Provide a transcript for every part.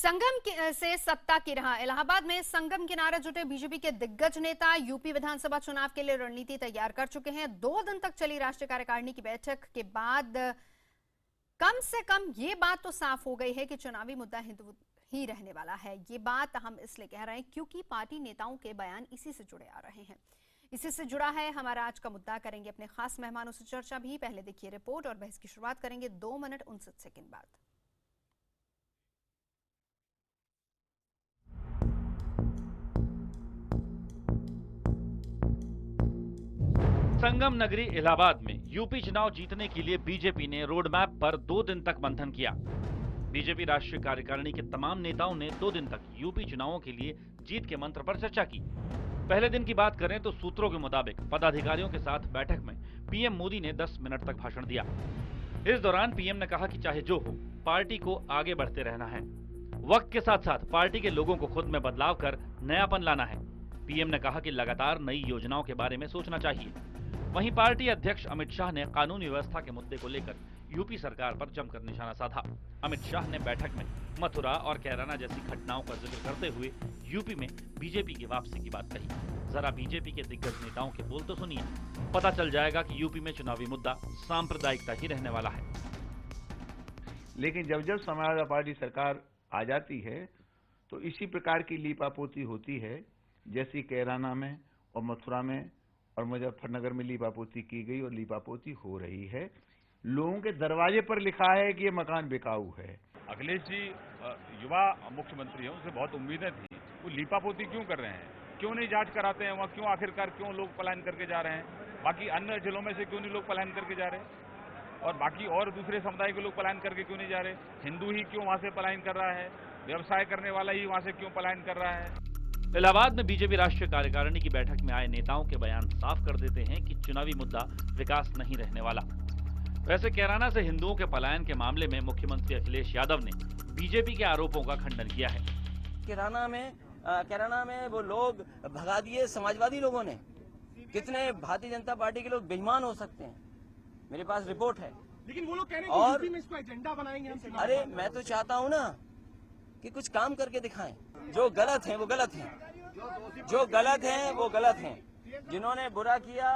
से सत्ता की राह। इलाहाबाद में संगम किनारे जुटे बीजेपी के दिग्गज नेता यूपी विधानसभा चुनाव के लिए रणनीति तैयार कर चुके हैं। 2 दिन तक चली राष्ट्रीय कार्यकारिणी की बैठक के बाद कम से कम ये बात तो साफ हो गई है कि चुनावी मुद्दा हिंदू ही रहने वाला है। ये बात हम इसलिए कह रहे हैं क्योंकि पार्टी नेताओं के बयान इसी से जुड़े आ रहे हैं। इसी से जुड़ा है हमारा आज का मुद्दा। करेंगे अपने खास मेहमानों से चर्चा भी। पहले देखिए रिपोर्ट और बहस की शुरुआत करेंगे 2 मिनट 59 सेकंड बाद। संगम नगरी इलाहाबाद में यूपी चुनाव जीतने के लिए बीजेपी ने रोड मैप पर 2 दिन तक मंथन किया। बीजेपी राष्ट्रीय कार्यकारिणी के तमाम नेताओं ने 2 दिन तक यूपी चुनावों के लिए जीत के मंत्र पर चर्चा की। पहले दिन की बात करें तो सूत्रों के मुताबिक पदाधिकारियों के साथ बैठक में पीएम मोदी ने 10 मिनट तक भाषण दिया। इस दौरान पीएम ने कहा कि चाहे जो हो, पार्टी को आगे बढ़ते रहना है। वक्त के साथ साथ पार्टी के लोगों को खुद में बदलाव कर नयापन लाना है। पीएम ने कहा कि लगातार नई योजनाओं के बारे में सोचना चाहिए। वहीं पार्टी अध्यक्ष अमित शाह ने कानून व्यवस्था के मुद्दे को लेकर यूपी सरकार पर जमकर निशाना साधा। अमित शाह ने बैठक में मथुरा और कैराना जैसी घटनाओं का जिक्र करते हुए यूपी में बीजेपी की वापसी की बात कही। जरा बीजेपी के दिग्गज नेताओं के बोल तो सुनिए, पता चल जाएगा कि यूपी में चुनावी मुद्दा सांप्रदायिकता ही रहने वाला है। लेकिन जब जब समाजवादी पार्टी सरकार आ जाती है तो इसी प्रकार की लीपापोती होती है, जैसी कैराना में और मथुरा में और मुजफ्फरनगर में लीपापोती की गई और लीपापोती हो रही है। लोगों के दरवाजे पर लिखा है कि ये मकान बिकाऊ है। अखिलेश जी युवा मुख्यमंत्री हैं, उनसे बहुत उम्मीदें थी। वो लीपापोती क्यों कर रहे हैं? क्यों नहीं जांच कराते हैं? वहाँ क्यों आखिरकार क्यों लोग पलायन करके जा रहे हैं? बाकी अन्य जिलों में से क्यों नहीं लोग पलायन करके जा रहे हैं? और बाकी और दूसरे समुदाय के लोग पलायन करके क्यों नहीं जा रहे? हिंदू ही क्यों वहाँ से पलायन कर रहा है? व्यवसाय करने वाला ही वहाँ से क्यों पलायन कर रहा है? इलाहाबाद में बीजेपी राष्ट्रीय कार्यकारिणी की बैठक में आए नेताओं के बयान साफ कर देते हैं कि चुनावी मुद्दा विकास नहीं रहने वाला। वैसे कैराना से हिंदुओं के पलायन के मामले में मुख्यमंत्री अखिलेश यादव ने बीजेपी के आरोपों का खंडन किया है। कैराना में वो लोग भगा दिए समाजवादी लोगों ने। कितने भारतीय जनता पार्टी के लोग बेईमान हो सकते हैं? मेरे पास रिपोर्ट है। लेकिन वो लोग कह रहे हैं कि यूपी में इसको एजेंडा बनाएंगे हम। अरे मैं तो चाहता हूँ ना कि कुछ काम करके दिखाएं। जो गलत है वो गलत है, जो गलत है वो गलत है। जिन्होंने बुरा किया,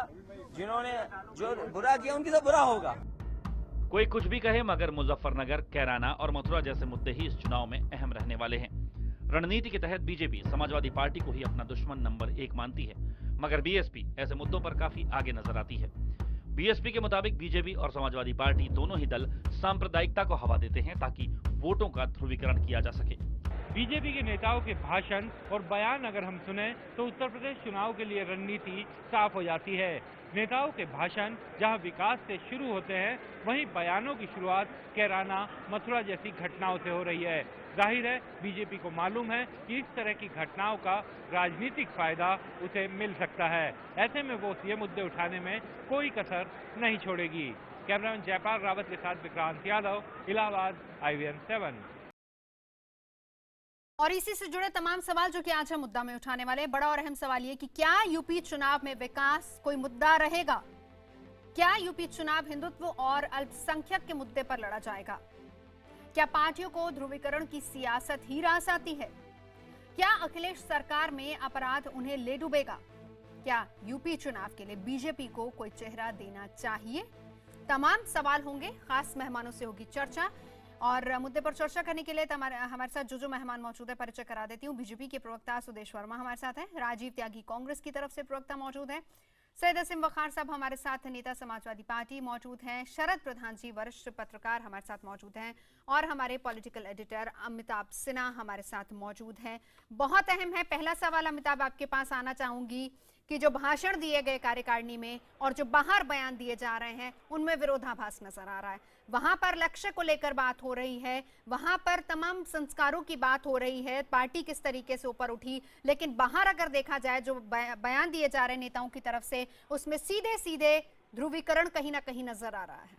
जिन्होंने जो बुरा किया उनकी तो बुरा होगा। कोई कुछ भी कहे, मगर मुजफ्फरनगर, कैराना और मथुरा जैसे मुद्दे ही इस चुनाव में अहम रहने वाले हैं। रणनीति के तहत बीजेपी समाजवादी पार्टी को ही अपना दुश्मन नंबर 1 मानती है, मगर बीएसपी ऐसे मुद्दों पर काफी आगे नजर आती है। बीएसपी के मुताबिक बीजेपी और समाजवादी पार्टी दोनों ही दल सांप्रदायिकता को हवा देते हैं ताकि वोटों का ध्रुवीकरण किया जा सके। बीजेपी के नेताओं के भाषण और बयान अगर हम सुने तो उत्तर प्रदेश चुनाव के लिए रणनीति साफ हो जाती है। नेताओं के भाषण जहां विकास से शुरू होते हैं, वहीं बयानों की शुरुआत कैराना, मथुरा जैसी घटनाओं से हो रही है। जाहिर है बीजेपी को मालूम है कि इस तरह की घटनाओं का राजनीतिक फायदा उसे मिल सकता है। ऐसे में वो ये मुद्दे उठाने में कोई कसर नहीं छोड़ेगी। कैमरामैन जयपाल रावत के साथ विक्रांत यादव, इलाहाबाद, IVN 7। और इसी से जुड़े तमाम सवाल जो कि आज हम मुद्दा में उठाने वाले हैं। बड़ा और अहम सवाल ये कि क्या यूपी चुनाव में विकास कोई मुद्दा रहेगा? क्या यूपी चुनाव हिंदुत्व और अल्पसंख्यक के मुद्दे पर लड़ा जाएगा? क्या पार्टियों को ध्रुवीकरण की सियासत ही रास आती है? क्या अखिलेश सरकार में अपराध उन्हें ले डूबेगा? क्या यूपी चुनाव के लिए बीजेपी को कोई चेहरा देना चाहिए? तमाम सवाल होंगे। खास मेहमानों से होगी चर्चा और मुद्दे पर चर्चा करने के लिए हमारे साथ जो मेहमान मौजूद है परिचय करा देती हूँ। बीजेपी के प्रवक्ता सुदेश वर्मा हमारे साथ हैं। राजीव त्यागी कांग्रेस की तरफ से प्रवक्ता मौजूद हैं। सैयद असीम वखार साहब हमारे साथ नेता समाजवादी पार्टी मौजूद हैं। शरद प्रधान जी वरिष्ठ पत्रकार हमारे साथ मौजूद हैं और हमारे पॉलिटिकल एडिटर अमिताभ सिन्हा हमारे साथ मौजूद हैं। बहुत अहम है। पहला सवाल अमिताभ आपके पास आना चाहूंगी कि जो भाषण दिए गए कार्यकारिणी में और जो बाहर बयान दिए जा रहे हैं उनमें विरोधाभास नजर आ रहा है। वहां पर लक्ष्य को लेकर बात हो रही है, वहां पर तमाम संस्कारों की बात हो रही है, पार्टी किस तरीके से ऊपर उठी, लेकिन बाहर अगर देखा जाए जो बयान दिए जा रहे हैं नेताओं की तरफ से, उसमें सीधे सीधे ध्रुवीकरण कहीं ना कहीं नजर आ रहा है।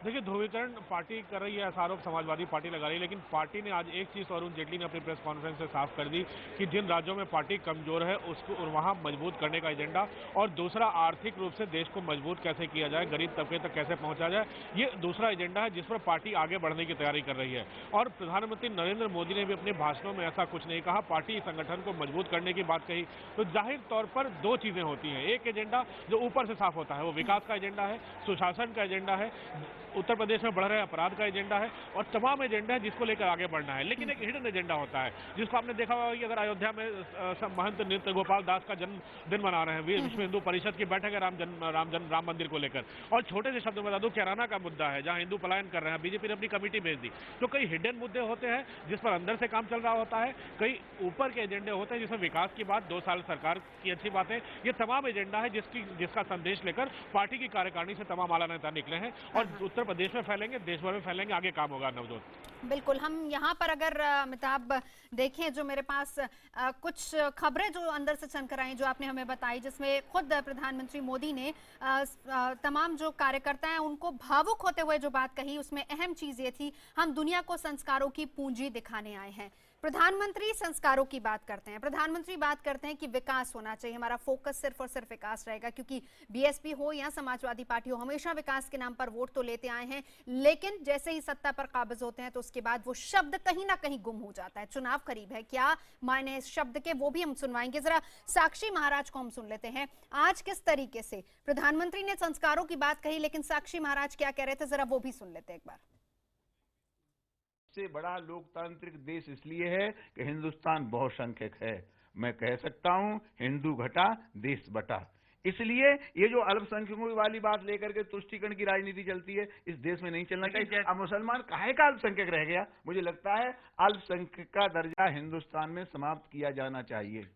देखिए, ध्रुवीकरण पार्टी कर रही है, ऐसा आरोप समाजवादी पार्टी लगा रही है, लेकिन पार्टी ने आज एक चीज अरुण जेटली ने अपनी प्रेस कॉन्फ्रेंस से साफ कर दी कि जिन राज्यों में पार्टी कमजोर है उसको वहां मजबूत करने का एजेंडा, और दूसरा आर्थिक रूप से देश को मजबूत कैसे किया जाए, गरीब तबके तक कैसे पहुंचा जाए, ये दूसरा एजेंडा है जिस पर पार्टी आगे बढ़ने की तैयारी कर रही है। और प्रधानमंत्री नरेंद्र मोदी ने भी अपने भाषणों में ऐसा कुछ नहीं कहा, पार्टी संगठन को मजबूत करने की बात कही। तो जाहिर तौर पर दो चीजें होती हैं, एक एजेंडा जो ऊपर से साफ होता है वो विकास का एजेंडा है, सुशासन का एजेंडा है, उत्तर प्रदेश में बढ़ रहे अपराध का एजेंडा है, और तमाम एजेंडा है जिसको लेकर आगे बढ़ना है। लेकिन एक हिडन एजेंडा होता है जिसको आपने देखा होगा कि अगर अयोध्या में महंत नृत्य गोपाल दास का जन्मदिन मना रहे हैं, विश्व हिंदू परिषद की बैठक है राम मंदिर को लेकर, और छोटे से शब्दों में बता दूं कैराना का मुद्दा है जहां हिंदू पलायन कर रहे हैं, बीजेपी ने अपनी कमेटी भेज दी। तो कई हिडन मुद्दे होते हैं जिस पर अंदर से काम चल रहा होता है, कई ऊपर के एजेंडे होते हैं जिसमें विकास की बात, 2 साल सरकार की अच्छी बातें, ये तमाम एजेंडा है जिसका संदेश लेकर पार्टी की कार्यकारिणी से तमाम आला नेता निकले हैं और उत्तर प्रदेश में फैलेंगे, देश भर में फैलेंगे, आगे काम होगा। नवजोत, बिल्कुल। हम यहाँ पर अगर अमिताभ देखें, जो मेरे पास कुछ खबरें जो अंदर से चमक आई जो आपने हमें बताई, जिसमें खुद प्रधानमंत्री मोदी ने तमाम जो कार्यकर्ता हैं उनको भावुक होते हुए जो बात कही, उसमें अहम चीज ये थी, हम दुनिया को संस्कारों की पूंजी दिखाने आए हैं। प्रधानमंत्री संस्कारों की बात करते हैं, प्रधानमंत्री बात करते हैं कि विकास होना चाहिए, हमारा फोकस सिर्फ और सिर्फ विकास रहेगा, क्योंकि बीएसपी हो या समाजवादी पार्टी हो, हमेशा विकास के नाम पर वोट तो लेते आए हैं, लेकिन जैसे ही सत्ता पर काबिज होते हैं तो उसके बाद वो शब्द कहीं ना कहीं गुम हो जाता है। चुनाव करीब है, क्या मायने इस शब्द के, वो भी हम सुनवाएंगे। जरा साक्षी महाराज को हम सुन लेते हैं, आज किस तरीके से प्रधानमंत्री ने संस्कारों की बात कही, लेकिन साक्षी महाराज क्या कह रहे थे, जरा वो भी सुन लेते हैं एक बार। सबसे बड़ा लोकतांत्रिक देश इसलिए है कि हिंदुस्तान बहुसंख्यक है। मैं कह सकता हूं हिंदू घटा देश बटा। इसलिए ये जो अल्पसंख्यकों वाली बात लेकर के तुष्टीकरण की राजनीति चलती है, इस देश में नहीं चलना चाहिए। अब मुसलमान काहे का अल्पसंख्यक रह गया? मुझे लगता है अल्पसंख्यक का दर्जा हिंदुस्तान में समाप्त किया जाना चाहिए।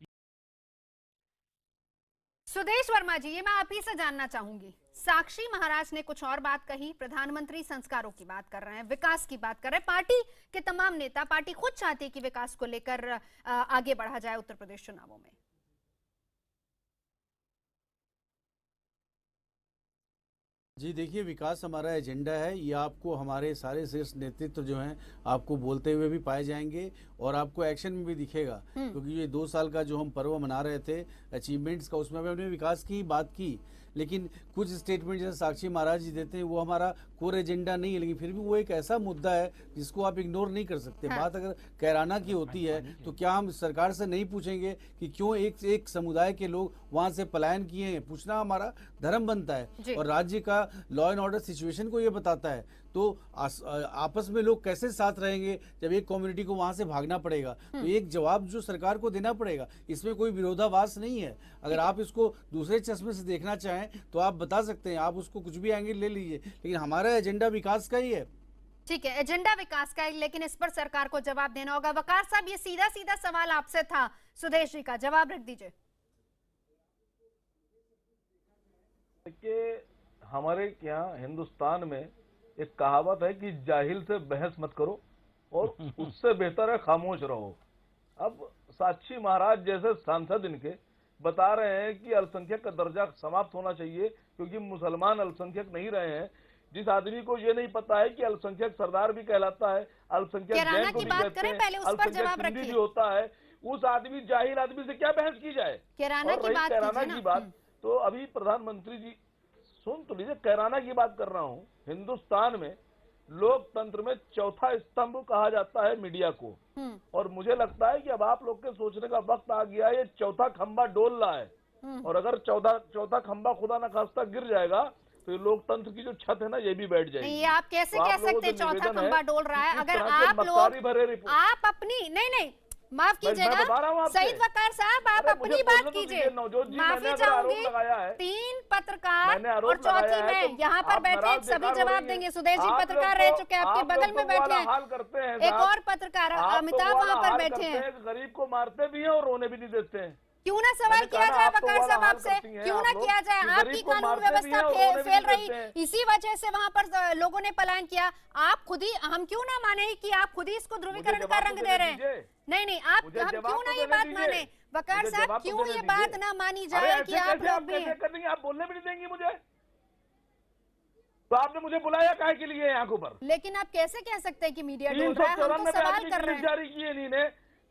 सुदेश वर्मा जी, ये मैं आप ही से जानना चाहूंगी, साक्षी महाराज ने कुछ और बात कही, प्रधानमंत्री संस्कारों की बात कर रहे हैं, विकास की बात कर रहे हैं, पार्टी के तमाम नेता, पार्टी खुद चाहती है कि विकास को लेकर आगे बढ़ा जाए उत्तर प्रदेश चुनावों में। जी देखिए, विकास हमारा एजेंडा है, ये आपको हमारे सारे शीर्ष नेतृत्व जो हैं आपको बोलते हुए भी पाए जाएंगे और आपको एक्शन में भी दिखेगा, क्योंकि ये 2 साल का जो हम पर्व मना रहे थे अचीवमेंट्स का, उसमें हमने विकास की बात की, लेकिन कुछ स्टेटमेंट जैसे साक्षी महाराज जी देते हैं वो हमारा कोर एजेंडा नहीं है, लेकिन फिर भी वो एक ऐसा मुद्दा है जिसको आप इग्नोर नहीं कर सकते। हाँ। बात अगर कैराना की होती है तो क्या हम सरकार से नहीं पूछेंगे कि क्यों एक समुदाय के लोग वहां से पलायन किए हैं? पूछना हमारा धर्म बनता है और राज्य का लॉ एंड ऑर्डर सिचुएशन को ये बताता है। तो आपस में लोग कैसे साथ रहेंगे जब एक कम्युनिटी को वहां से भागना पड़ेगा? तो एक जवाब जो सरकार को देना पड़ेगा, इसमें कोई विरोधाभास नहीं है। अगर आप इसको दूसरे चश्मे से देखना चाहें तो आप बता सकते हैं, आप उसको कुछ भी एंगल ले लीजिए, लेकिन हमारा एजेंडा विकास का ही है। ठीक है, एजेंडा विकास का है, लेकिन इस पर सरकार को जवाब देना होगा। वकार साहब, ये सीधा सीधा सवाल आपसे था, सुदेश जी का जवाब रख दीजिए। कि हमारे यहाँ हिंदुस्तान में एक कहावत है कि जाहिल से बहस मत करो और उससे बेहतर है खामोश रहो। अब साक्षी महाराज जैसे सांसद इनके बता रहे हैं कि अल्पसंख्यक का दर्जा समाप्त होना चाहिए क्योंकि मुसलमान अल्पसंख्यक नहीं रहे हैं। जिस आदमी को ये नहीं पता है कि अल्पसंख्यक सरदार भी कहलाता है, अल्पसंख्यक जैन को भी कहते हैं, अल्पसंख्यक हिंदी भी होता है, उस आदमी जाहिल आदमी से क्या बहस की जाए? कैराना की बात तो अभी प्रधानमंत्री जी सुन तो लीजिए, कैराना की बात कर रहा हूं। हिंदुस्तान में लोकतंत्र में चौथा स्तंभ कहा जाता है मीडिया को, और मुझे लगता है कि अब आप लोग के सोचने का वक्त आ गया है, ये चौथा खंबा डोल रहा है और अगर चौथा खंबा खुदा न खास्ता गिर जाएगा तो ये लोकतंत्र की जो छत है ना ये भी बैठ जाएगी। ये आप कैसे कह सकते हैं चौथा खंबा डोल रहा है? अगर आप अपनी नहीं माफ कीजिएगा सईद वकार साहब, आप अपनी बात कीजिए। माफी चाहूंगी, 3 पत्रकार और चौथी में यहाँ पर बैठे सभी जवाब देंगे। सुदेश जी पत्रकार रह चुके हैं, आपके बगल में बैठे हैं, एक और पत्रकार अमिताभ वहाँ पर बैठे हैं। गरीब को मारते भी हैं और रोने भी नहीं देते हैं। क्यों ना सवाल किया जाए वकार साहब आपसे, क्यों ना किया जाए? आपकी कानून व्यवस्था फेल रही, इसी वजह से वहां पर लोगों ने पलायन किया। आप खुद ही, हम क्यों ना माने कि आप खुद ही इसको ध्रुवीकरण का रंग दे रहे हैं? नहीं आप, हम क्यों ना ये बात माने? वकार साहब, क्यों ये बात ना मानी जाए कि आप लोग भी? आप बोलने भी नहीं देंगी मुझे? तो आपने मुझे बुलाया काहे के लिए यहाँ पर? लेकिन आप कैसे कह सकते हैं कि मीडिया ढूंढ रहा है? हम तो सवाल कर रहे हैं। जारी की है इन्होंने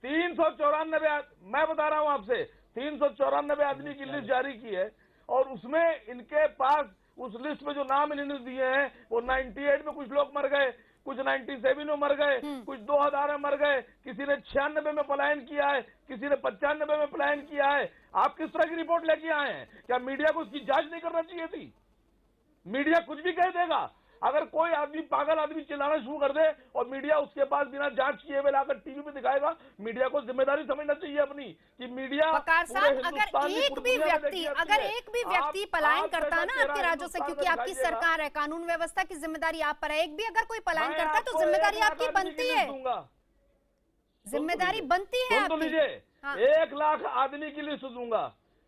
394, मैं बता रहा हूँ आपसे, 394 आदमी की लिस्ट जारी की है और उसमें इनके पास उस लिस्ट में जो नाम इन्होंने दिए हैं वो 98 में कुछ लोग मर गए, कुछ 97 में मर गए, कुछ 2000 में मर गए, किसी ने 96 में पलायन किया है, किसी ने 95 में पलायन किया है। आप किस तरह की रिपोर्ट लेके आए हैं? क्या मीडिया को उसकी जांच नहीं करना चाहिए थी? मीडिया कुछ भी कह देगा। अगर कोई आदमी पागल आदमी चिल्लाना शुरू कर दे और मीडिया उसके पास बिना जांच किए हुए लाकर टीवी पे दिखाएगा, मीडिया को जिम्मेदारी समझना चाहिए अपनी कि मीडिया वकार साहब, अगर एक भी व्यक्ति पलायन करता है ना आपके राज्यों से, क्योंकि आपकी सरकार है, कानून व्यवस्था की जिम्मेदारी आप पर है, एक भी अगर कोई पलायन करता है तो जिम्मेदारी आपकी बनती है, जिम्मेदारी बनती है आपकी। 1 लाख आदमी की लिस्ट दूंगा,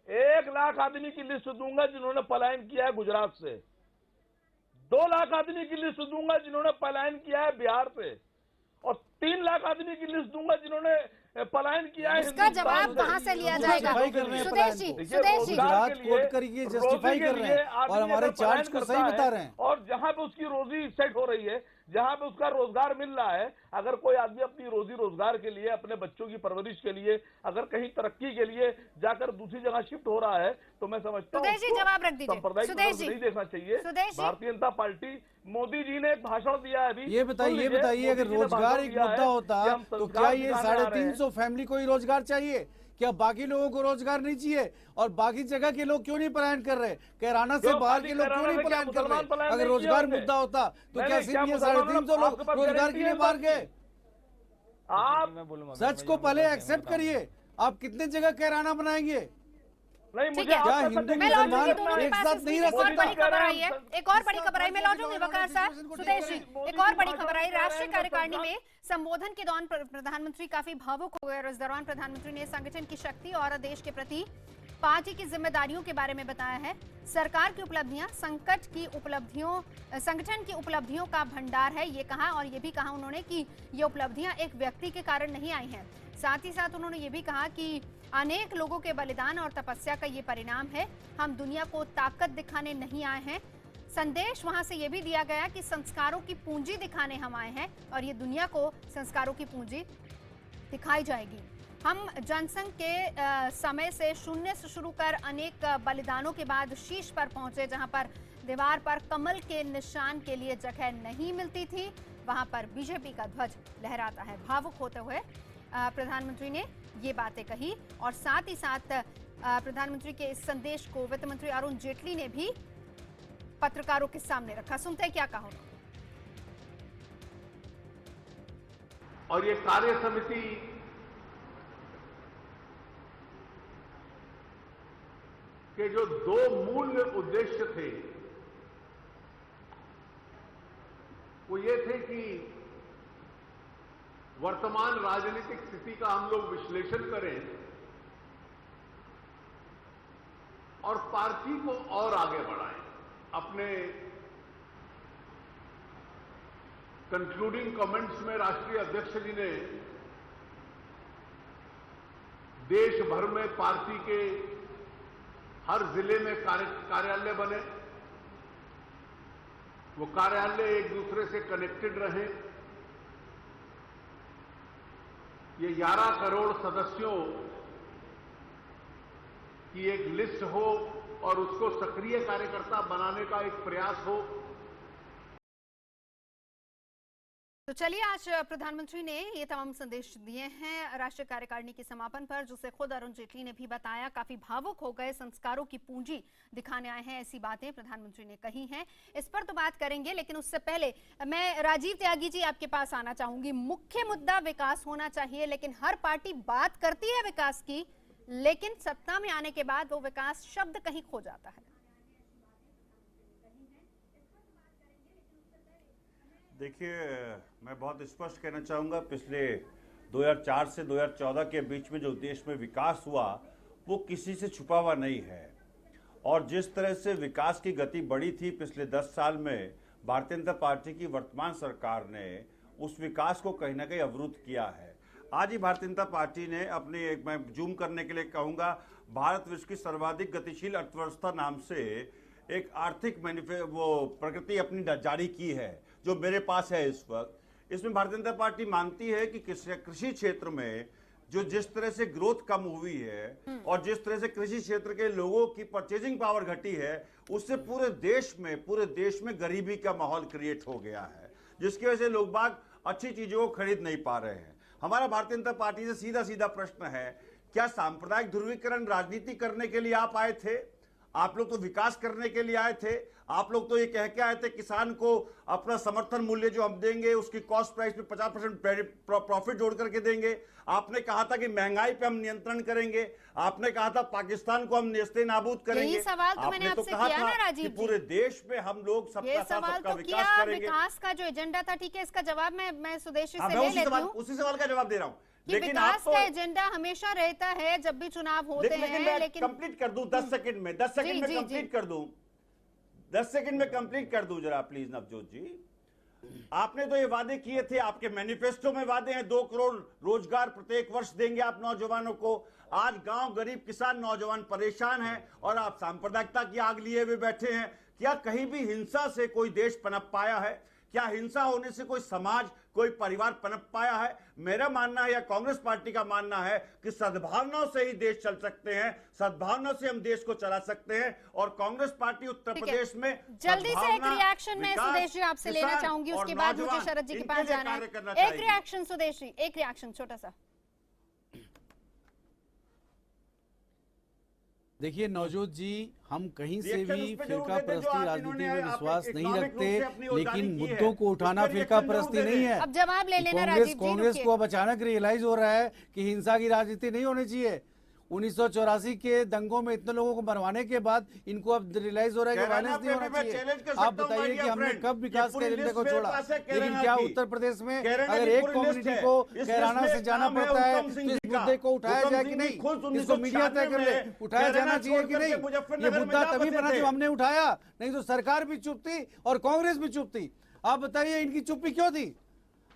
1 लाख आदमी की लिस्ट दूंगा जिन्होंने पलायन किया है गुजरात से, 2 लाख आदमी की लिस्ट दूंगा जिन्होंने पलायन किया है बिहार से, और 3 लाख आदमी की लिस्ट दूंगा जिन्होंने पलायन किया है। इसका जवाब कहां से लिया जाएगा? सुदेश जी, गुजरात कोर्ट करिए, जस्टिफाई कर रहे हैं और हमारे चार्ज को सही बता रहे हैं। और जहां पे उसकी रोजी सेट हो रही है, जहां पे उसका रोजगार मिल रहा है, अगर कोई आदमी अपनी रोजी रोजगार के लिए, अपने बच्चों की परवरिश के लिए, अगर कहीं तरक्की के लिए जाकर दूसरी जगह शिफ्ट हो रहा है, तो मैं समझता हूँ जवाब रख दीजिए। सांप्रदायिक नहीं देखना चाहिए। भारतीय जनता पार्टी, मोदी जी ने भाषण दिया है अभी। ये बताइए अगर रोजगार एक मुद्दा होता तो क्या ये 350 फैमिली को ही रोजगार चाहिए? क्या बाकी लोगों को रोजगार नहीं चाहिए? और बाकी जगह के लोग क्यों नहीं पलायन कर रहे? कैराना से बाहर के लोग क्यों नहीं पलायन कर रहे? अगर रोजगार मुद्दा होता तो क्या सिर्फ ये 350 लोग रोजगार के लिए बाहर गए? आप सच को पहले एक्सेप्ट करिए। आप कितने जगह कैराना बनाएंगे? नहीं, मुझे क्या हिंदू मुसलमान एक साथ नहीं रह सकता? एक और बड़ी खबर आई, मैं लौटूंगी वकार साहब। सुदेश जी, एक और बड़ी खबर आई, राष्ट्रीय कार्यकारिणी में संबोधन के दौरान प्रधानमंत्री काफी भावुक हो गए और इस दौरान प्रधानमंत्री ने संगठन की शक्ति और देश के प्रति पार्टी की जिम्मेदारियों के बारे में बताया है। सरकार की उपलब्धियां संगठन की उपलब्धियों का भंडार है, ये कहा। और ये भी कहा उन्होंने कि ये उपलब्धियां एक व्यक्ति के कारण नहीं आई हैं। साथ ही साथ उन्होंने ये भी कहा कि अनेक लोगों के बलिदान और तपस्या का ये परिणाम है। हम दुनिया को ताकत दिखाने नहीं आए हैं। संदेश वहां से ये भी दिया गया कि संस्कारों की पूंजी दिखाने हम आए हैं और ये दुनिया को संस्कारों की पूंजी दिखाई जाएगी। हम जनसंघ के समय से शून्य से शुरू कर अनेक बलिदानों के बाद शीर्ष पर पहुंचे, जहां पर दीवार पर कमल के निशान के लिए जगह नहीं मिलती थी, वहां पर बीजेपी का ध्वज लहराता है। भावुक होते हुए प्रधानमंत्री ने ये बातें कही और साथ ही साथ प्रधानमंत्री के इस संदेश को वित्त मंत्री अरुण जेटली ने भी पत्रकारों के सामने रखा। सुनते हैं क्या कहा उन्होंने। और ये कार्य समिति के जो 2 मूल उद्देश्य थे वो ये थे कि वर्तमान राजनीतिक स्थिति का हम लोग विश्लेषण करें और पार्टी को और आगे बढ़ाएं। अपने कंक्लूडिंग कमेंट्स में राष्ट्रीय अध्यक्ष जी ने देश भर में पार्टी के हर जिले में कार्यालय बने, वो कार्यालय एक दूसरे से कनेक्टेड रहे, ये 11 करोड़ सदस्यों की एक लिस्ट हो और उसको सक्रिय कार्यकर्ता बनाने का एक प्रयास हो। तो चलिए, आज प्रधानमंत्री ने ये तमाम संदेश दिए हैं राष्ट्रीय कार्यकारिणी के समापन पर, जिसे खुद अरुण जेटली ने भी बताया। काफी भावुक हो गए, संस्कारों की पूंजी दिखाने आए हैं, ऐसी बातें प्रधानमंत्री ने कही हैं। इस पर तो बात करेंगे, लेकिन उससे पहले मैं राजीव त्यागी जी आपके पास आना चाहूंगी। मुख्य मुद्दा विकास होना चाहिए, लेकिन हर पार्टी बात करती है विकास की, लेकिन सत्ता में आने के बाद वो विकास शब्द कहीं खो जाता है। देखिए, मैं बहुत स्पष्ट कहना चाहूँगा, पिछले 2004 से 2014 के बीच में जो देश में विकास हुआ वो किसी से छुपा हुआ नहीं है। और जिस तरह से विकास की गति बढ़ी थी पिछले 10 साल में, भारतीय जनता पार्टी की वर्तमान सरकार ने उस विकास को कहीं ना कहीं अवरुद्ध किया है। आज ही भारतीय जनता पार्टी ने अपने, मैं जूम करने के लिए कहूँगा, भारत विश्व की सर्वाधिक गतिशील अर्थव्यवस्था नाम से एक आर्थिक वो प्रकृति अपनी जारी की है जो मेरे पास है इस वक्त। इसमें भारतीय जनता पार्टी मानती है कि कृषि क्षेत्र में जो जिस तरह से ग्रोथ कम हुई है और जिस तरह से कृषि क्षेत्र के लोगों की परचेजिंग पावर घटी है, उससे पूरे देश में गरीबी का माहौल क्रिएट हो गया है, जिसकी वजह से लोग बाग अच्छी चीजों को खरीद नहीं पा रहे हैं। हमारा भारतीय जनता पार्टी से सीधा सीधा प्रश्न है, क्या सांप्रदायिक ध्रुवीकरण राजनीति करने के लिए आप आए थे? आप लोग तो विकास करने के लिए आए थे। आप लोग तो ये कह के आए थे किसान को अपना समर्थन मूल्य जो हम देंगे उसकी कॉस्ट प्राइस पे 50% प्रॉफिट जोड़ करके देंगे। आपने कहा था कि महंगाई पे हम नियंत्रण करेंगे। आपने कहा था पाकिस्तान को हम नेस्ते नाबूद करेंगे। यही सवाल तो मैंने आपसे किया ना राजीव जी, पूरे देश में हम लोग सबका साथ सबका विकास करेंगे। विकास का जो एजेंडा था, ठीक है, इसका जवाब मैं सुदेशी से ले लेती हूँ। उसी सवाल का जवाब दे रहा हूँ। लेकिन विकास का एजेंडा हमेशा रहता है जब भी चुनाव होते हैं। लेकिन कंप्लीट कर दूं 10 सेकंड में, 10 सेकंड में कंप्लीट कर दूं, 10 सेकंड में कंप्लीट कर दूं जरा प्लीज नवजोत जी। आपने तो ये वादे किए थे, आपके मैनिफेस्टो में वादे हैं 2 करोड़ रोजगार प्रत्येक वर्ष देंगे आप नौजवानों को। आज गांव गरीब किसान नौजवान परेशान हैं और आप सांप्रदायिकता की आग लिए हुए बैठे हैं। क्या कहीं भी हिंसा से कोई देश पनप पाया है? क्या हिंसा होने से कोई समाज कोई परिवार पनप पाया है? मेरा मानना है या कांग्रेस पार्टी का मानना है कि सद्भावनाओं से ही देश चल सकते हैं, सद्भावना से हम देश को चला सकते हैं। और कांग्रेस पार्टी उत्तर प्रदेश में जल्दी से एक रिएक्शन में सुदेश जी आपसे लेना चाहूंगी, उसके बाद मुझे शरद जी के पास जाना है। एक रिएक्शन सुदेश जी, एक रिएक्शन छोटा सा। देखिए नवजोत जी, हम कहीं से भी फिरका परस्ती राजनीति में विश्वास नहीं रखते, लेकिन मुद्दों को उठाना फिरका परस्ती नहीं है। अब जवाब ले लेना राजीव जी। कांग्रेस को अब अचानक रियलाइज हो रहा है कि हिंसा की राजनीति नहीं होनी चाहिए। 1984 के दंगों में इतने लोगों को मरवाने के बाद इनको अब रियलाइज हो रहा है कि वायलेंस नहीं होना चाहिए। आप बताइए कि हमने कब विकास के एजेंडे को छोड़ा? लेकिन क्या उत्तर प्रदेश में अगर एक कम्युनिटी को कैराना से जाना पड़ता है तो इस मुद्दे को उठाया जाए कि नहीं? इसको मीडिया तय कर ले, उठाया जाना चाहिए कि नहीं? ये मुद्दा तभी बना जब हमने उठाया, नहीं तो सरकार भी चुप थी और कांग्रेस भी चुप थी। आप बताइए इनकी चुप्पी क्यों थी?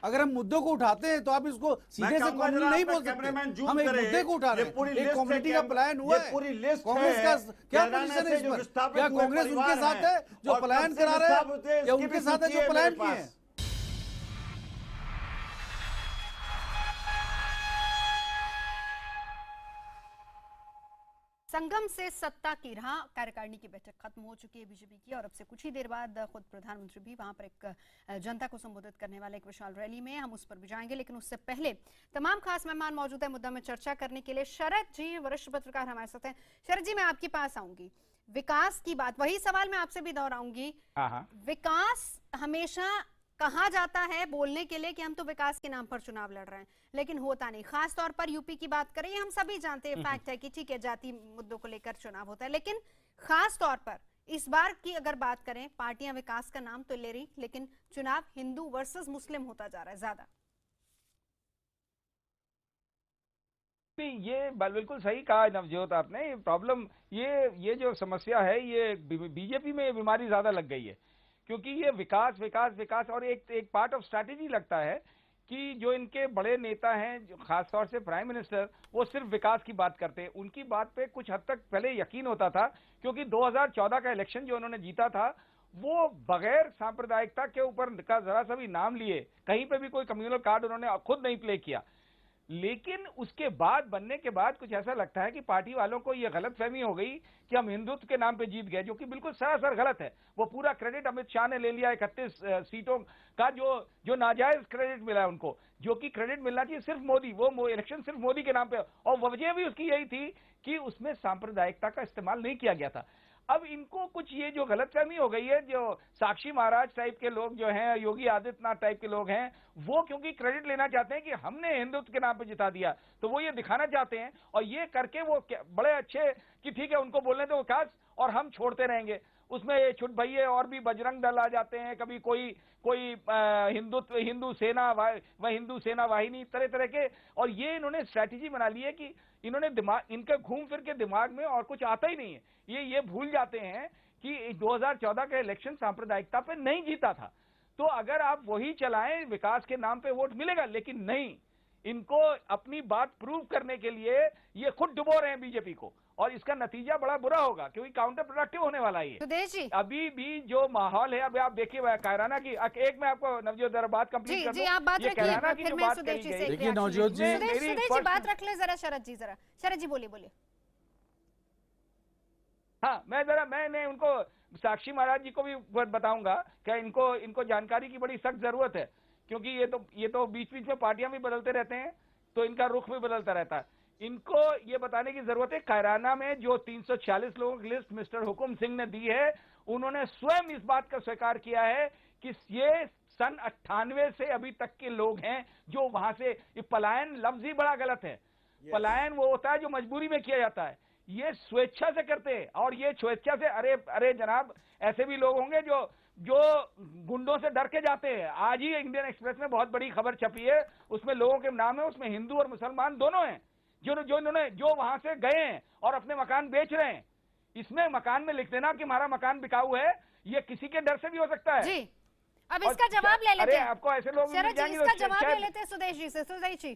अगर हम मुद्दों को उठाते हैं तो आप इसको सीधे से कम्युनिटी नहीं बोल सकते। हम एक मुद्दे को उठा रहे हैं, एक कम्युनिटी का पलायन हुआ है। कांग्रेस का क्या पोजीशन है इस पर? क्या कांग्रेस उनके साथ है जो पलायन करा रहे हैं या उनके साथ है जो पलायन किए हैं? संगम से सत्ता की राह कार्यकारिणी की बैठक खत्म हो चुकी है बीजेपी की, और अब से कुछ ही देर बाद खुद प्रधानमंत्री भी वहां पर एक जनता को संबोधित करने वाले एक विशाल रैली में, हम उस पर भी जाएंगे। लेकिन उससे पहले तमाम खास मेहमान मौजूद है मुद्दा में चर्चा करने के लिए। शरद जी वरिष्ठ पत्रकार हमारे साथ हैं। शरद जी, मैं आपके पास आऊंगी। विकास की बात, वही सवाल मैं आपसे भी दोहराऊंगी। विकास हमेशा कहा जाता है बोलने के लिए कि हम तो विकास के नाम पर चुनाव लड़ रहे हैं, लेकिन होता नहीं। खास तौर पर यूपी की बात करें, हम सभी जानते हैं, फैक्ट है कि ठीक है जाति मुद्दों को लेकर चुनाव होता है, लेकिन खास तौर पर इस बार की अगर बात करें, पार्टियां विकास का नाम तो ले रही, लेकिन चुनाव हिंदू वर्सेस मुस्लिम होता जा रहा है ज्यादा। ये बिल्कुल सही कहा नवजोत आपने। प्रॉब्लम ये जो समस्या है, ये बीजेपी में बीमारी ज्यादा लग गई है, क्योंकि ये विकास विकास विकास और एक पार्ट ऑफ स्ट्रैटेजी लगता है कि जो इनके बड़े नेता हैं, खासतौर से प्राइम मिनिस्टर, वो सिर्फ विकास की बात करते हैं। उनकी बात पे कुछ हद तक पहले यकीन होता था, क्योंकि 2014 का इलेक्शन जो उन्होंने जीता था वो बगैर सांप्रदायिकता के ऊपर का जरा सा भी नाम लिए, कहीं पे भी कोई कम्युनल कार्ड उन्होंने खुद नहीं प्ले किया। लेकिन उसके बाद बनने के बाद कुछ ऐसा लगता है कि पार्टी वालों को यह गलतफहमी हो गई कि हम हिंदुत्व के नाम पे जीत गए, जो कि बिल्कुल सरासर गलत है। वो पूरा क्रेडिट अमित शाह ने ले लिया, 31 सीटों का जो नाजायज क्रेडिट मिला है उनको, जो कि क्रेडिट मिलना चाहिए सिर्फ मोदी। वो इलेक्शन सिर्फ मोदी के नाम पे, और वजह भी उसकी यही थी कि उसमें सांप्रदायिकता का इस्तेमाल नहीं किया गया था। अब इनको कुछ ये जो गलतफहमी हो गई है, जो साक्षी महाराज टाइप के लोग जो हैं, योगी आदित्यनाथ टाइप के लोग हैं, वो क्योंकि क्रेडिट लेना चाहते हैं कि हमने हिंदुत्व के नाम पे जिता दिया, तो वो ये दिखाना चाहते हैं, और ये करके वो बड़े अच्छे कि ठीक है उनको बोलने दो विकास और हम छोड़ते रहेंगे। उसमें छुट भैये और भी बजरंग दल आ जाते हैं, कभी कोई हिंदू सेना हिंदू सेना वाहिनी, तरह तरह के। और ये इन्होंने स्ट्रैटेजी बना ली है कि इन्होंने इनका घूम फिर के दिमाग में और कुछ आता ही नहीं है। ये भूल जाते हैं कि 2014 का इलेक्शन सांप्रदायिकता पे नहीं जीता था, तो अगर आप वही चलाएं विकास के नाम पे वोट मिलेगा, लेकिन नहीं। इनको अपनी बात प्रूव करने के लिए ये खुद डुबो रहे हैं बीजेपी को, और इसका नतीजा बड़ा बुरा होगा, क्योंकि काउंटर प्रोडक्टिव होने वाला ही है। सुदेश जी, अभी भी जो माहौल है, अभी आप देखिए कायराना की, एक मैं आपको नवजोत जरा बात कंप्लीट कर दूं। आप बात रखिए, फिर मैं सुदेश जी से देखिए नवजोत जी, सुदेश जी बात रख ले जरा। शरद जी बोलिए। हाँ, मैं उनको साक्षी महाराज जी को भी बताऊंगा कि इनको जानकारी की बड़ी सख्त जरूरत है, क्योंकि ये तो बीच बीच में पार्टियां भी बदलते रहते हैं, तो इनका रुख भी बदलता रहता है। इनको ये बताने की जरूरत है, कायराना में जो 340 लोगों की लिस्ट मिस्टर हुकुम सिंह ने दी है, उन्होंने स्वयं इस बात का स्वीकार किया है कि ये सन 98 से अभी तक के लोग हैं जो वहां से, पलायन लफ्ज ही बड़ा गलत है। पलायन वो होता है जो मजबूरी में किया जाता है, ये स्वेच्छा से करते हैं। और ये स्वेच्छा से, अरे जनाब, ऐसे भी लोग होंगे जो गुंडों से डर के जाते हैं। आज ही इंडियन एक्सप्रेस में बहुत बड़ी खबर छपी है, उसमें लोगों के नाम है, उसमें हिंदू और मुसलमान दोनों हैं, जो वहां से गए हैं और अपने मकान बेच रहे हैं। इसमें मकान में लिख देना कि हमारा मकान बिकाऊ है, ये किसी के डर से भी हो सकता है जी। अब इसका जवाब ले लेते हैं, आपको ऐसे लोग इसका जवाब ले लेते हैं सुदेश जी से। सुदेश जी,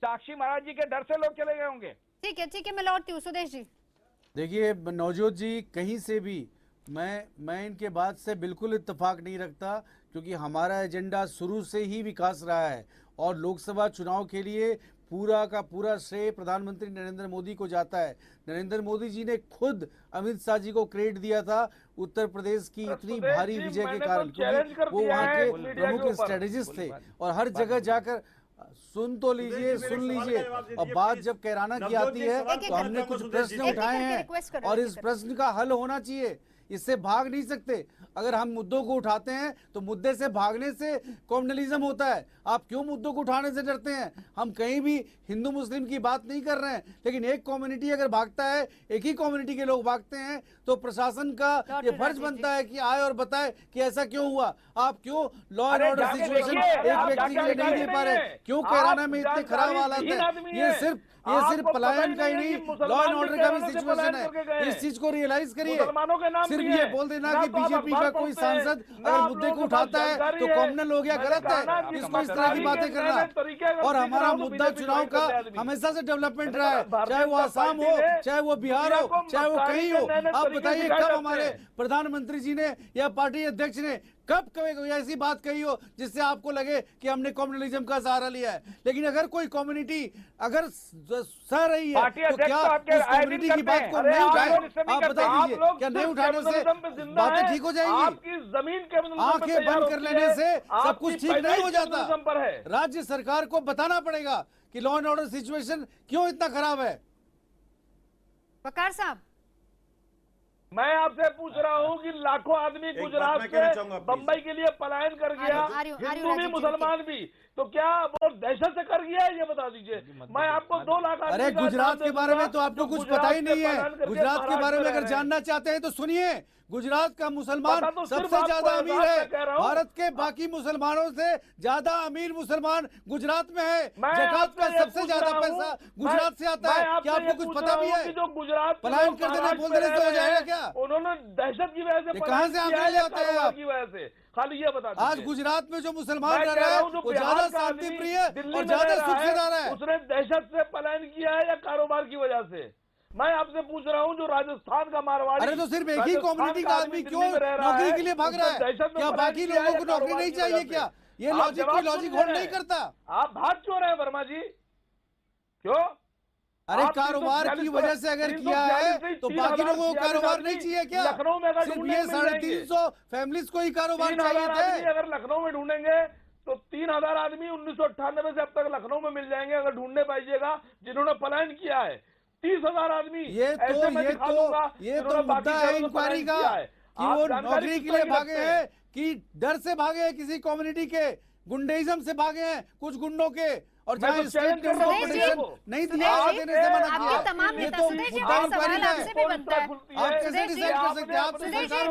साक्षी महाराज जी के डर से लोग चले गए होंगे। ठीक है, मैं लौटती हूँ। सुदेश जी देखिए नवजोत जी, कहीं से भी मैं इनके बात से बिल्कुल इत्तेफाक नहीं रखता, क्योंकि हमारा एजेंडा शुरू से ही विकास रहा है और लोकसभा चुनाव के लिए पूरा का पूरा श्रेय प्रधानमंत्री नरेंद्र मोदी को जाता है। नरेंद्र मोदी जी ने खुद अमित शाह जी को क्रेडिट दिया था उत्तर प्रदेश की इतनी भारी विजय के कारण, क्योंकि वो वहाँ के प्रमुख स्ट्रेटेजिस्ट थे और हर जगह जाकर सुन लीजिए। और बात जब कैराना की आती है तो हमने कुछ प्रश्न उठाए हैं और इस प्रश्न का हल होना चाहिए, इससे भाग नहीं सकते। अगर हम मुद्दों को उठाते हैं तो मुद्दे से भागने से कॉम्युनलिज्म होता है। आप क्यों मुद्दों को उठाने से डरते हैं? हम कहीं भी हिंदू मुस्लिम की बात नहीं कर रहे हैं, लेकिन एक कम्युनिटी अगर भागता है, एक ही कम्युनिटी के लोग भागते हैं, तो प्रशासन का ये फर्ज बनता है कि आए और बताए कि ऐसा क्यों हुआ। आप क्यों लॉ एंड ऑर्डर सिचुएशन एक व्यक्ति के लिए नहीं दे पा रहे? क्यों कैराना में इतने खराब हालात है? ये सिर्फ पलायन का ही नहीं, लॉ एंड ऑर्डर का भी सिचुएशन है। इस चीज को रियलाइज करिए। सिर्फ ये बोल देना कि बीजेपी का कोई सांसद अगर मुद्दे को उठाता है तो कॉमनल हो गया, गलत है। इसको इस तरह की बातें करना। और हमारा मुद्दा चुनाव का हमेशा से डेवलपमेंट रहा है, चाहे वो आसाम हो, चाहे वो बिहार हो, चाहे वो कहीं हो। आप बताइए कब हमारे प्रधानमंत्री जी ने या पार्टी अध्यक्ष ने कब कभी ऐसी बात कही हो जिससे आपको लगे कि हमने कम्युनलिज्म का सहारा लिया है? लेकिन अगर कोई कम्युनिटी अगर सह रही है तो क्या उस कम्युनिटी की बात को नहीं उठाए? आप बता दीजिए, क्या नहीं उठाने से बातें ठीक हो जाएंगी? आपकी जमीन के आंखें बंद कर लेने से सब कुछ ठीक नहीं हो जाता। राज्य सरकार को बताना पड़ेगा कि लॉ एंड ऑर्डर सिचुएशन क्यों इतना खराब है। वकार साहब, मैं आपसे पूछ रहा हूं कि लाखों आदमी गुजरात से बंबई के लिए पलायन कर गया, हिंदू भी मुसलमान भी, तो क्या वो दहशत से कर गया है? ये बता दीजिए। मैं आपको 2 लाख आदमी, अरे गुजरात के बारे में तो आपको कुछ पता ही नहीं है। गुजरात के बारे में अगर जानना चाहते हैं तो सुनिए, गुजरात का मुसलमान सबसे ज्यादा अमीर है। भारत के बाकी मुसलमानों से ज्यादा अमीर मुसलमान गुजरात में है। ज़कात का सबसे ज्यादा पैसा गुजरात से आता है। क्या आपको कुछ पता भी है? जो गुजरात पलायन कर देना, बोल देने से हो जाएगा क्या? उन्होंने दहशत की वजह से, कहां से आंकड़े ले आते हैं आप? की वजह से खाली ये बता दीजिए। आज गुजरात में जो मुसलमान रह रहा है वो ज्यादा शांति प्रिय और ज्यादा सुख से रह रहा है। उसने दहशत से पलायन किया है या कारोबार की वजह से? मैं आपसे पूछ रहा हूँ जो राजस्थान का मारवाड़ी, अरे तो सिर्फ एक ही कम्युनिटी का आदमी क्यों नौकरी के लिए भाग रहा है? क्या बाकी लोगों को नौकरी नहीं चाहिए क्या? ये लॉजिक कोई लॉजिक होल्ड नहीं करता। आप भाग क्यों रहे हैं वर्मा जी? क्यों? अरे कारोबार की वजह से अगर किया है तो बाकी लोगों को कारोबार नहीं चाहिए क्या? लखनऊ में अगर सिर्फ ये 350 फैमिलीज को ही कारोबार चाहिए थे। अगर लखनऊ में ढूंढेंगे तो 3000 आदमी 1998 से अब तक लखनऊ में मिल जाएंगे अगर ढूंढने पाइएगा जिन्होंने पलायन किया है। 30,000 आदमी। ये तो मुद्दा है इंक्वायरी का कि वो नौकरी के लिए भागे हैं कि डर से भागे हैं, किसी कम्युनिटी के गुंडेइज्म से भागे हैं, कुछ गुंडों के, और जहाँ स्टेट ने उनको प्रोटेक्शन नहीं दिया, देने से मना किया। ये तो मुद्दा इंक्वायरी का है। आप कैसे डिसाइड कर सकते हैं? आप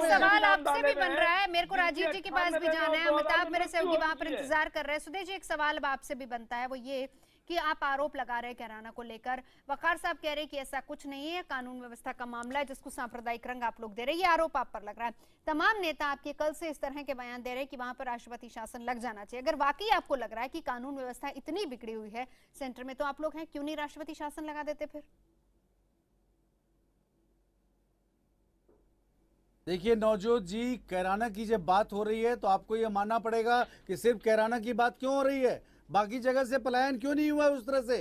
सवाल आपसे भी बन रहा है। मेरे को राजीव जी के पास भी जाना है, अमिताभ मेरे सहयोगी वहां पर इंतजार कर रहे हैं। सुदेश जी, एक सवाल अब आपसे भी बनता है, वो ये कि आप आरोप लगा रहे हैं कैराना को लेकर, वकार साहब कह रहे हैं कि ऐसा कुछ नहीं है, कानून व्यवस्था का मामला है जिसको सांप्रदायिक रंग आप लोग दे रहे हैं, ये आरोप आप पर लग रहा है। तमाम नेता आपके कल से इस तरह के बयान दे रहे हैं कि वहां पर राष्ट्रपति शासन लग जाना चाहिए। अगर वाकई आपको लग रहा है कि कानून व्यवस्था इतनी बिगड़ी हुई है सेंटर में, तो आप लोग हैं क्यों नहीं राष्ट्रपति शासन लगा देते फिर? देखिए नवजोत जी, कैराना की जब बात हो रही है तो आपको ये मानना पड़ेगा कि सिर्फ कैराना की बात क्यों हो रही है, बाकी जगह से पलायन क्यों नहीं हुआ उस तरह से।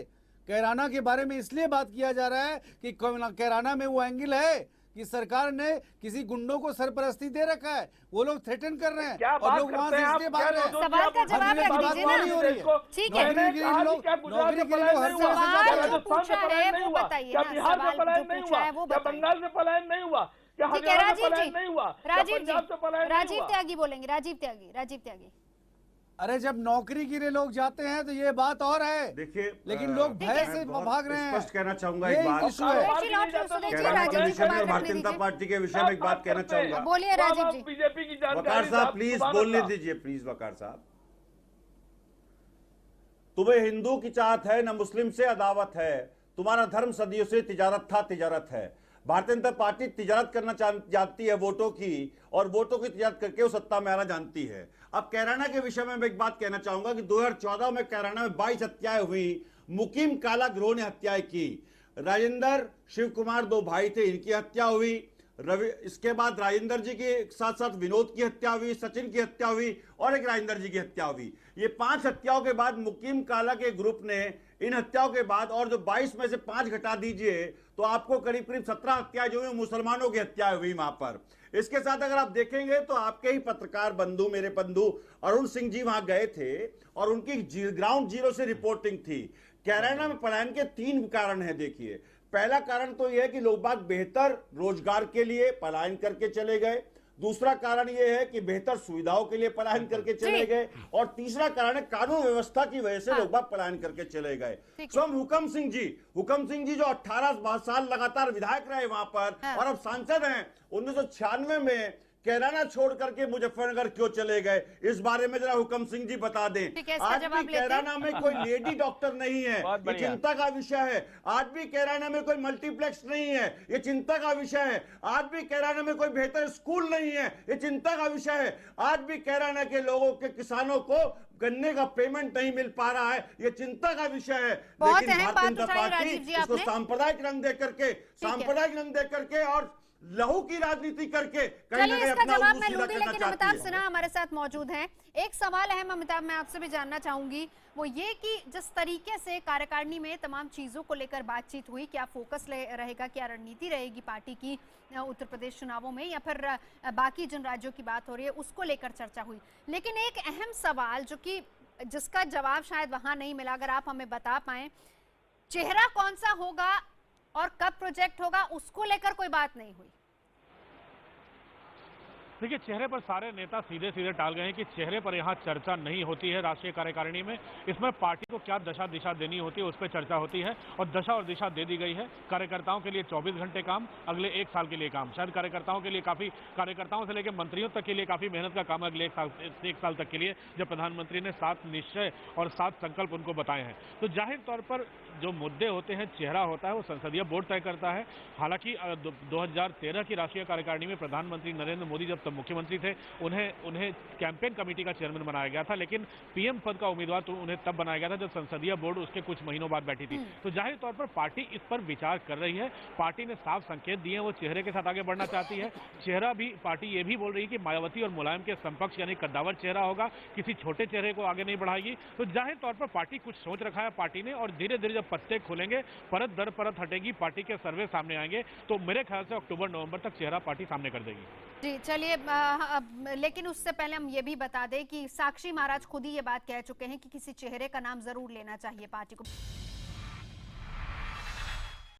कैराना के बारे में इसलिए बात किया जा रहा है कि कैराना में वो एंगल है कि सरकार ने किसी गुंडों को सरपरस्ती दे रखा है, वो लोग थ्रेटन कर रहे हैं और लोग वहां से इसलिए भाग रहे हैं। सवाल का जवाब रख दीजिए ना। ठीक है, नौकरी के लिए लोग हर सवाल जो पूछा है वो बताइए ना। सवाल जो पूछा है वो बताइए। बंगाल से पलायन नहीं हुआ, क्या हरियाणा से पलायन नहीं हुआ, राजीव त्यागी बोलेंगे। राजीव त्यागी। अरे जब नौकरी के लिए लोग जाते हैं तो ये बात और है। देखिए, लेकिन लोग भय से भाग रहे हैं। स्पष्ट कहना चाहूंगा एक बात, कैराना के विषय में, भारतीय जनता पार्टी के विषय में एक बात कहना चाहूंगा। बोलिए राजीव जी। बीजेपी की वकार साहब प्लीज बोलने दीजिए, प्लीज वकार साहब। तुम्हें हिंदू की चाहत है, न मुस्लिम से अदावत है। तुम्हारा धर्म सदियों से तिजारत था, तिजारत है। भारतीय जनता पार्टी तिजारत करना जानती है वोटों की, और वोटों की तिजारत करके वो सत्ता में आना जानती है। अब कैराना के विषय में मैं एक बात कहना चाहूंगा कि 2014 में कैराना में 22 हत्याएं हुई। मुकीम काला गिरोह ने हत्याएं की। राजेंद्र, शिव कुमार, 2 भाई थे, इनकी हत्या हुई। इसके बाद राजेंद्र जी के साथ साथ विनोद की हत्या हुई, सचिन की हत्या हुई और एक राजेंद्र जी की हत्या हुई। ये 5 हत्याओं के बाद मुकीम काला के ग्रुप ने इन हत्याओं के बाद, और जो 22 में से 5 घटा दीजिए तो आपको करीब करीब 17 हत्याएं जो हुई मुसलमानों की हत्याएं हुई वहां पर। इसके साथ अगर आप देखेंगे तो आपके ही पत्रकार बंधु, मेरे बंधु अरुण सिंह जी वहां गए थे और उनकी ग्राउंड जीरो से रिपोर्टिंग थी। कैराना में पलायन के 3 कारण हैं। देखिए, पहला कारण तो यह है कि लोग बाग बेहतर रोजगार के लिए पलायन करके चले गए। दूसरा कारण यह है कि बेहतर सुविधाओं के लिए पलायन करके चले गए, और तीसरा कारण है कानून व्यवस्था की वजह से लोग बाग पलायन करके चले गए। स्वयं हुकम सिंह जी जो 18 साल लगातार विधायक रहे वहां पर और अब सांसद हैं, 1996 में कैराना छोड़ करके मुजफ्फरनगर क्यों चले गए, इस बारे में जरा हुकम सिंह जी बता दें। आज भी कैराना में कोई लेडी डॉक्टर नहीं है, ये चिंता का विषय है। आज भी कैराना में कोई मल्टीप्लेक्स नहीं है, ये चिंता का विषय है। आज भी कैराना में कोई बेहतर स्कूल नहीं है, ये चिंता का विषय है। आज भी कैराना के लोगों के, किसानों को गन्ने का पेमेंट नहीं मिल पा रहा है, ये चिंता का विषय है। लेकिन भारतीय जनता पार्टी इसको सांप्रदायिक रंग दे करके और लहू की राजनीति करके कहीं ना कहीं अपना जवाब मैं लूंगी, लेकिन अमिताभ सिन्हा हमारे साथ मौजूद हैं। एक सवाल अहम अमिताभ मैं आपसे भी जानना चाहूंगी, वो ये कि जिस तरीके से कार्यकारिणी में तमाम चीजों को लेकर बातचीत हुई, क्या फोकस रहेगा, क्या रणनीति रहेगी पार्टी की उत्तर प्रदेश चुनावों में, या फिर बाकी जिन राज्यों की बात हो रही है उसको लेकर चर्चा हुई। लेकिन एक अहम सवाल जो कि जिसका जवाब शायद वहां नहीं मिला, अगर आप हमें बता पाए, चेहरा कौन सा होगा और कब प्रोजेक्ट होगा, उसको लेकर कोई बात नहीं हुई। देखिए, चेहरे पर सारे नेता सीधे सीधे टाल गए हैं कि चेहरे पर यहाँ चर्चा नहीं होती है राष्ट्रीय कार्यकारिणी में। इसमें पार्टी को क्या दशा दिशा देनी होती है उस पर चर्चा होती है, और दशा और दिशा दे दी गई है। कार्यकर्ताओं के लिए 24 घंटे काम, अगले 1 साल के लिए काम। शायद कार्यकर्ताओं के लिए काफी, कार्यकर्ताओं से लेकर मंत्रियों तक के लिए काफी मेहनत का काम है अगले 1 साल तक के लिए, जब प्रधानमंत्री ने 7 निश्चय और 7 संकल्प उनको बताए हैं। तो जाहिर तौर पर जो मुद्दे होते हैं, चेहरा होता है वो संसदीय बोर्ड तय करता है। हालांकि 2013 की राष्ट्रीय कार्यकारिणी में प्रधानमंत्री नरेंद्र मोदी जब तब मुख्यमंत्री थे, उन्हें कैंपेन कमेटी का चेयरमैन बनाया गया था, लेकिन पीएम पद का उम्मीदवार तो उन्हें तब बनाया गया था जब संसदीय बोर्ड उसके कुछ महीनों बाद बैठी थी। तो जाहिर तौर पर पार्टी इस पर विचार कर रही है। पार्टी ने साफ संकेत दिए हैं, वो चेहरे के साथ आगे बढ़ना चाहती है। चेहरा भी पार्टी ये भी बोल रही है कि मायावती और मुलायम के समकक्ष यानी कद्दावर चेहरा होगा, किसी छोटे चेहरे को आगे नहीं बढ़ाएगी। तो जाहिर तौर पर पार्टी कुछ सोच रखा है पार्टी ने, और धीरे धीरे जब पत्ते खुलेंगे, परत दर परत हटेगी, पार्टी के सर्वे सामने आएंगे, तो मेरे ख्याल से अक्टूबर नवंबर तक चेहरा पार्टी सामने कर देगी। जी चलिए, लेकिन उससे पहले हम ये भी बता दें कि साक्षी महाराज खुद ही ये बात कह चुके हैं कि किसी चेहरे का नाम जरूर लेना चाहिए पार्टी को।